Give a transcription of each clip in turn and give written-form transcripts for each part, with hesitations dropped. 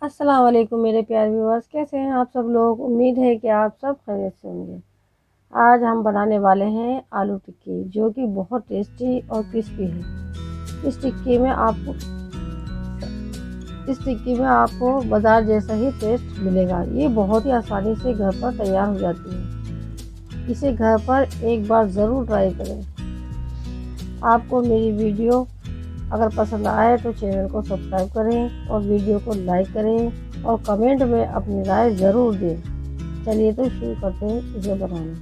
अस्सलाम वालेकुम मेरे प्यारे व्यूअर्स, कैसे हैं आप सब लोग। उम्मीद है कि आप सब खैरियत से होंगे। आज हम बनाने वाले हैं आलू टिक्की, जो कि बहुत टेस्टी और क्रिस्पी है। इस टिक्की में आपको बाज़ार जैसा ही टेस्ट मिलेगा। ये बहुत ही आसानी से घर पर तैयार हो जाती है। इसे घर पर एक बार ज़रूर ट्राई करें। आपको मेरी वीडियो अगर पसंद आए तो चैनल को सब्सक्राइब करें और वीडियो को लाइक करें और कमेंट में अपनी राय ज़रूर दें। चलिए तो शुरू करते हैं इसे बनाना।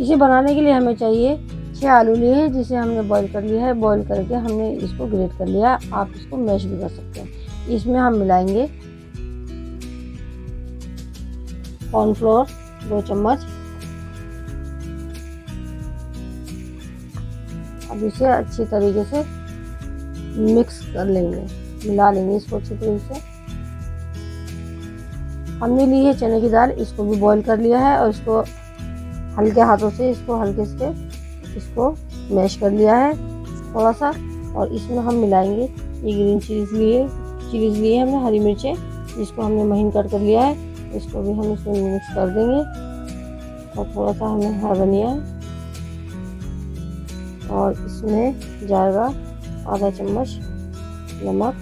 इसे बनाने के लिए हमें चाहिए 6 आलू लिए हैं, जिसे हमने बॉईल कर लिया है। बॉईल करके हमने इसको ग्रेट कर लिया। आप इसको मैश भी कर सकते हैं। इसमें हम मिलाएंगे कॉर्नफ्लोर 2 चम्मच। अब इसे अच्छी तरीके से मिक्स कर लेंगे, मिला लेंगे इसको अच्छी तरीके से। हमने ली है चने की दाल, इसको भी बॉईल कर लिया है और इसको हल्के हाथों से हल्के से इसको मैश कर लिया है थोड़ा सा। और इसमें हम मिलाएंगे ये ग्रीन चिलीज लिए हमने, हरी मिर्चें, जिसको हमने महीन कट कर लिया है। इसको भी हम इसमें मिक्स कर देंगे। और थोड़ा सा हमने हरा धनिया, और इसमें जाएगा आधा चम्मच नमक।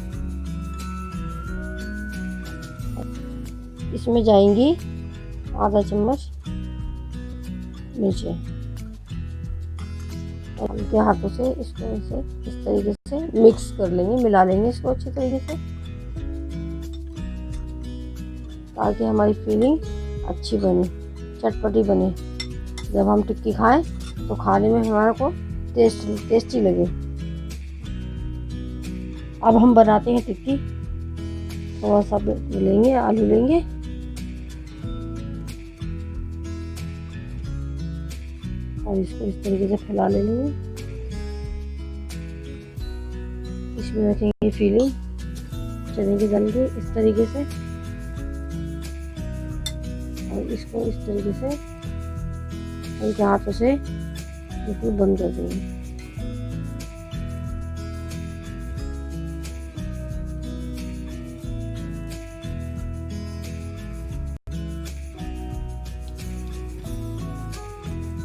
इसमें जाएंगी आधा चम्मच मिर्चें। और हल्के हाथों से इसको इस तरीके से मिक्स कर लेंगे, मिला लेंगे इसको अच्छी तरीके से, ताकि हमारी फीलिंग अच्छी बने, चटपटी बने। जब हम टिक्की खाएं तो खाने में हमारे को टेस्टी लगे। अब हम बनाते हैं टिक्की। थोड़ा सा लेंगे, आलू लेंगे और इसको इस तरीके से फैला लेंगे। इसमें रखेंगे फीलिंग चने की दाल की इस तरीके से, और इसको इस तरीके से हल्के हाथों से बिल्कुल बंद कर देंगे।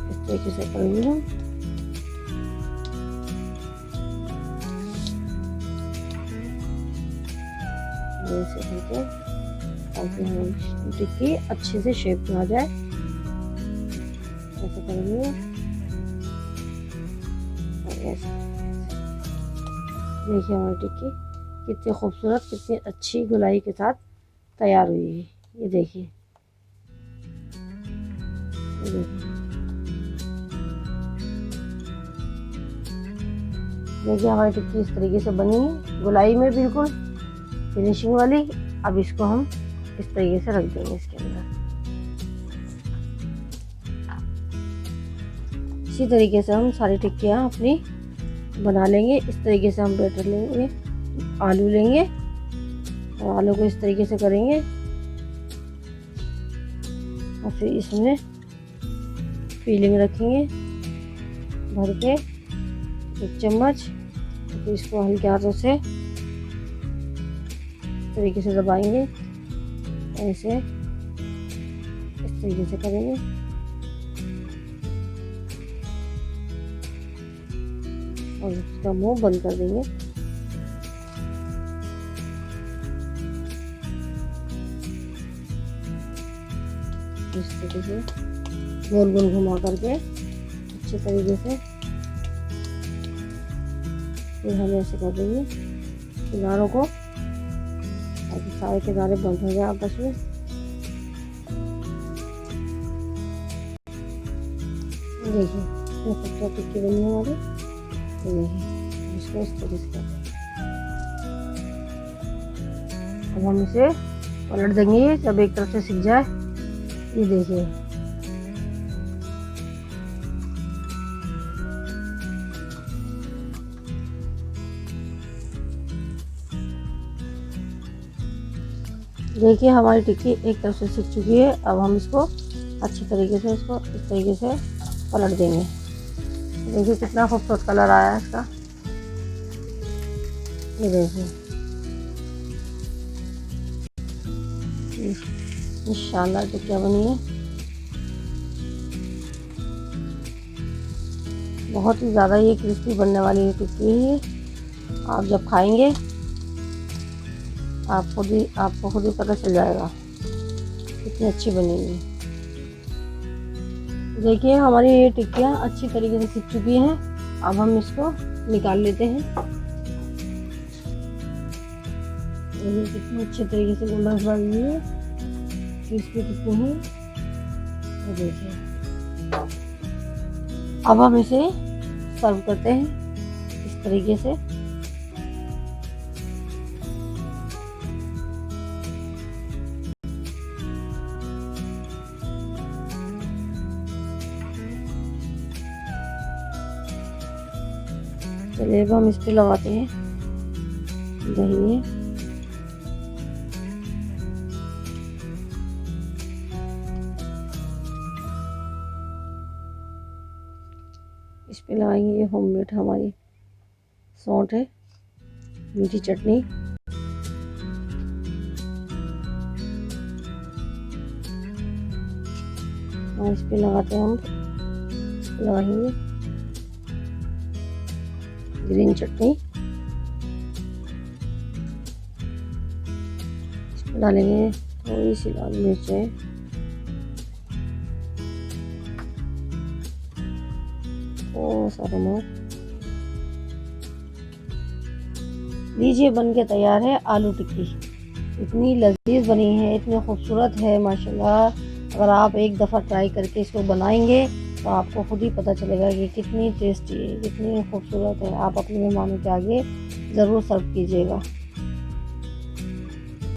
इस तरीके से करेंगे हम। ऐसे करके ताकि हमारी टिक्की अच्छे से शेप में आ जाए। ऐसे करेंगे और ऐसे। देखिए हमारी टिक्की कितनी खूबसूरत, कितनी अच्छी गुलाई के साथ तैयार हुई है। ये देखिए, ये देखिए, देखिए हमारी टिक्की इस तरीके से बनी है, गुलाई में बिल्कुल फिनिशिंग वाली। अब इसको हम इस तरीके से रख देंगे इसके अंदर। इसी तरीके से हम सारी टिक्कियाँ अपनी बना लेंगे। इस तरीके से हम बैटर लेंगे, आलू लेंगे और आलू को इस तरीके से करेंगे और फिर इसमें फीलिंग रखेंगे भर के 1 चम्मच। फिर इसको हल्के हाथों से इस तरीके से दबाएंगे, ऐसे इस तरीके से करेंगे। और इसका मुंह बंद कर देंगे। इस तरीके से गोल गोल घुमा करके अच्छे तरीके से फिर हम ऐसे कर देंगे किनारों को, ताकि सारे किनारे बंद हो जाए आपस में। देखिए ये खूबसूरत टिक्की बनी है हमारी। देखिए इसको इस तरीके से करते हैं। अब हम इसे पलट देंगे जब एक तरफ से सिक जाए। ये देखिए, देखिए हमारी टिक्की एक तरफ से सिक चुकी है। अब हम इसको अच्छी तरीके से इसको इस तरीके से पलट देंगे। देखिए कितना खूबसूरत कलर आया है इसका। ये देखिए इंशाल्लाह टिक्कियाँ बनी है। बहुत ही ज़्यादा ये क्रिस्पी बनने वाली टिक्की है। आप जब खाएंगे आपको खुद ही पता चल जाएगा कितनी अच्छी बनेगी। देखिए हमारी ये टिक्कियाँ अच्छी तरीके से सिक चुकी हैं। अब हम इसको निकाल लेते हैं। देखिए कितनी अच्छे तरीके से गोल्डन बन गई है, क्रिस्पी टिक्की है। देखिए अब हम इसे सर्व करते हैं इस तरीके से। चलिए अब हम इस पे लगाते हैं दही। इस पे लगाएंगे ये होममेड हमारी सौंठ है, मीठी चटनी। और इस पे लगाते हैं हम लगाएंगे ग्रीन चटनी। इसमें डालेंगे थोड़ी सी लाल मिर्चें, थोड़ा सा नमक। लीजिए बन के तैयार है आलू टिक्की। इतनी लजीज बनी है, इतनी खूबसूरत है माशाल्लाह। अगर आप एक दफ़ा ट्राई करके इसको बनाएंगे तो आपको खुद ही पता चलेगा कि कितनी टेस्टी है, कितनी खूबसूरत है। आप अपने मेहमानों के आगे ज़रूर सर्व कीजिएगा।